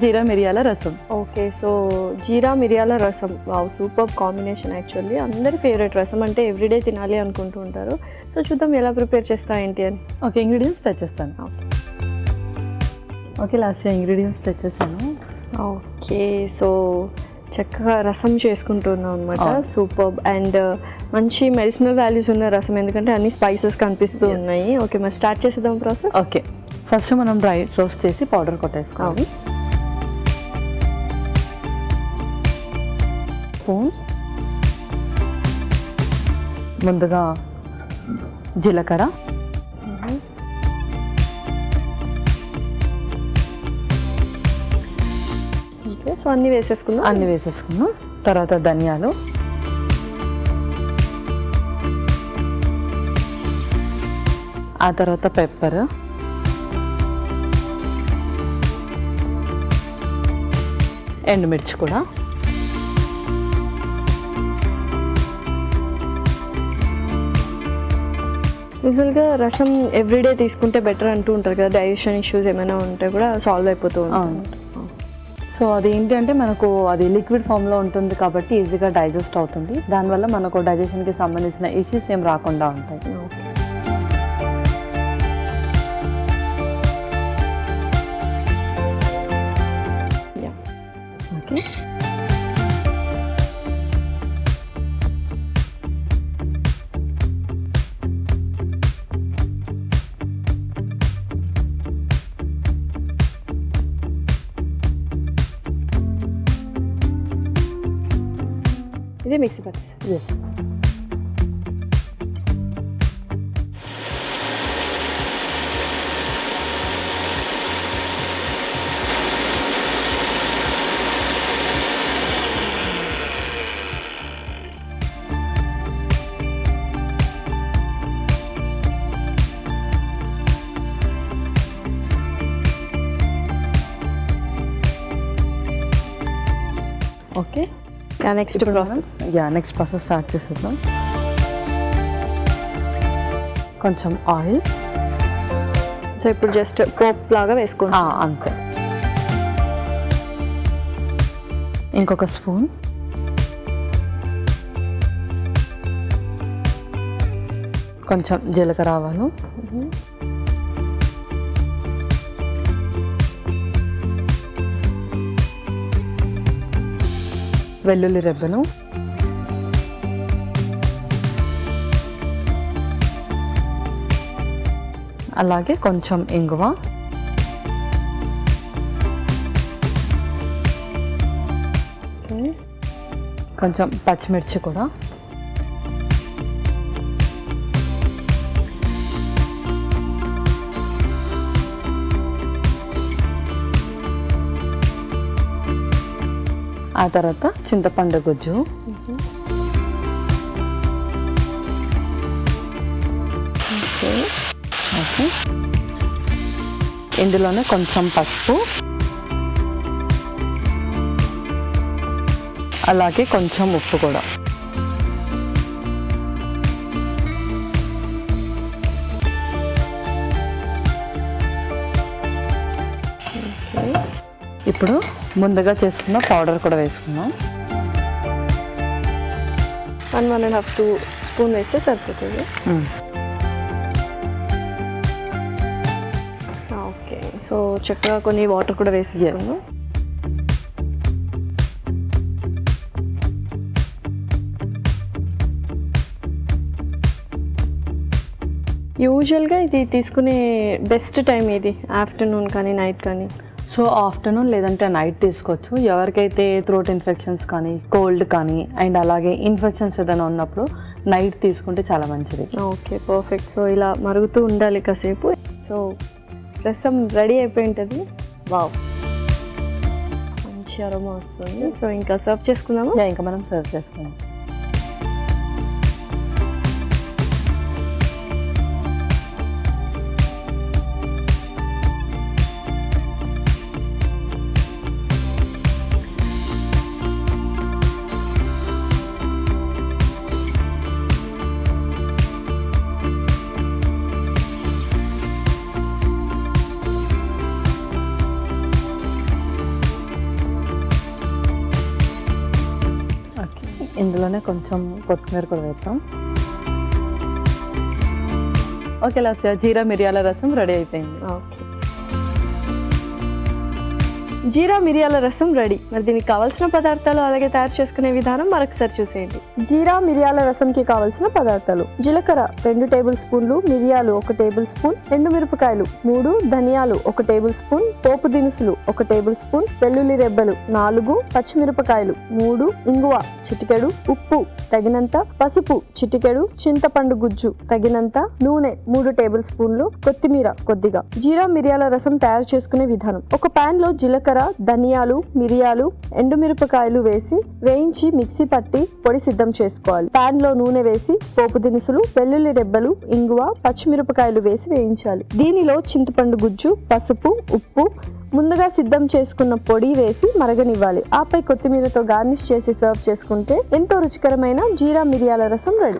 జీరా మిరియాల రసం. Okay, so జీరా మిరియాల రసం, వావ్, సూపర్ కాంబినేషన్. యాక్చువల్లీ అందరి ఫేవరెట్ రసం అంటే ఎవ్రీడే తినాలి అనుకుంటూ ఉంటారు. సో చూద్దాం ఎలా ప్రిపేర్ చేస్తా ఏంటి అని. ఓకే, ఇంగ్రీడియంట్స్ తెచ్చేస్తాను. ఓకే, లాస్ట్ ఇంగ్రీడియంట్స్ తెచ్చేస్తాను. ఓకే, సో చక్కగా రసం చేసుకుంటున్నాం అనమాట. సూపర్. అండ్ మంచి మెడిసినల్ వాల్యూస్ ఉన్న రసం, ఎందుకంటే అన్ని స్పైసెస్ కనిపిస్తూ ఉన్నాయి. ఓకే, మరి స్టార్ట్ చేసేద్దాం ప్రాసెస్. ఓకే, ఫస్ట్ మనం డ్రై రోస్ట్ చేసి పౌడర్ కొట్టేసుకోవాలి. స్పూన్స్ ముందుగా జీలకర్ర, ఓకే, సో అన్నీ వేసేసుకుందాం. తర్వాత ధనియాలు, ఆ తర్వాత పెప్పర్, ఎండుమిర్చి కూడా, యూజువల్గా రసం ఎవ్రీడే తీసుకుంటే బెటర్ అంటూ ఉంటారు కదా, డైజెషన్ ఇష్యూస్ ఏమైనా ఉంటే కూడా సాల్వ్ అయిపోతూ ఉంటుంది. సో అదేంటి అంటే మనకు అది లిక్విడ్ ఫామ్లో ఉంటుంది కాబట్టి ఈజీగా డైజెస్ట్ అవుతుంది. దానివల్ల మనకు డైజెషన్కి సంబంధించిన ఇష్యూస్ ఏం రాకుండా ఉంటాయి. ఓకే, ఇది మిక్సీ పట్టేసి. ఓకే, నెక్స్ట్ ప్రాసెస్ స్టార్ట్ చేసేద్దాం. కొంచెం ఆయిల్, సో ఇప్పుడు జస్ట్ పోప్ లాగా వేసుకుంటాం. అంతే. ఇంకొక స్పూన్, కొంచెం జీలకర్ర ఆవాలు, వెల్లుల్లి రెబ్బలు, అలాగే కొంచెం ఇంగువ, కొంచెం పచ్చిమిర్చి కూడా, ఆ తర్వాత చింతపండు గుజ్జు, ఓకే, ఇందులోనే కొంచెం పసుపు, అలాగే కొంచెం ఉప్పు కూడా. ఇప్పుడు ముందుగా చేసుకున్న పౌడర్ కూడా వేసుకున్నాం. 1.5 స్పూన్ వేస్తే సరిపోతుంది. ఓకే, సో చక్కగా కొన్ని వాటర్ కూడా వేసేసాము. యూజువల్గా ఇది తీసుకునే బెస్ట్ టైం ఇది ఆఫ్టర్నూన్ కానీ నైట్ కానీ? సో ఆఫ్టర్నూన్ లేదంటే నైట్ తీసుకోవచ్చు. ఎవరికైతే థ్రోట్ ఇన్ఫెక్షన్స్ కానీ కోల్డ్ కానీ అండ్ అలాగే ఇన్ఫెక్షన్స్ ఏదైనా ఉన్నప్పుడు నైట్ తీసుకుంటే చాలా మంచిది. Okay, perfect. సో ఇలా మరుగుతూ ఉండాలి కాసేపు. సో రసం రెడీ అయిపోయి ఉంటుంది. వావ్, మంచి అరోమా వస్తుంది. సో ఇంకా సర్వ్ చేసుకుందాము. ఇంకా మనం సర్వ్ చేసుకుందాం. ఇందులోనే కొంచెం కొత్తిమీర కూడా వేద్దాం. ఓకే లాస్య, జీరా మిరియాల రసం రెడీ అయిపోయింది. ఓకే, జీరా మిరియాల రసం రెడీ. మరి దీనికి కావాల్సిన పదార్థాలు అలాగే తయారు చేసుకునే విధానం మరొకసారి చూసేయండి. జీరా మిరియాల రసంకి కావాల్సిన పదార్థాలు: జీలకర్ర 2 టేబుల్ స్పూన్లు, మిరియాలు 1 టేబుల్ స్పూన్, ఎండుమిరపకాయలు 3, ధనియాలు 1 టేబుల్ స్పూన్, పోపు దినుసులు 1 టేబుల్ స్పూన్, వెల్లుల్లి రెబ్బలు 4, పచ్చిమిరపకాయలు 3, ఇంగువ చిటికెడు, ఉప్పు తగినంత, పసుపు చిటికెడు, చింతపండు గుజ్జు తగినంత, నూనె 3 టేబుల్ స్పూన్లు, కొత్తిమీర కొద్దిగా. జీరా మిరియాల రసం తయారు చేసుకునే విధానం: ఒక పాన్ లో జీలకర్ర, ధనియాలు, మిరియాలు, ఎండుమిరపకాయలు వేసి వేయించి మిక్సీ పట్టి పొడి సిద్ధం చేసుకోవాలి. పాన్ లో నూనె వేసి పోపు దినుసులు, వెల్లుల్లి రెబ్బలు, ఇంగువ, పచ్చిమిరపకాయలు వేసి వేయించాలి. దీనిలో చింతపండు గుజ్జు, పసుపు, ఉప్పు, ముందుగా సిద్ధం చేసుకున్న పొడి వేసి మరగనివ్వాలి. ఆపై కొత్తిమీరతో గార్నిష్ చేసి సర్వ్ చేసుకుంటే ఎంతో రుచికరమైన జీరా మిరియాల రసం రెడీ.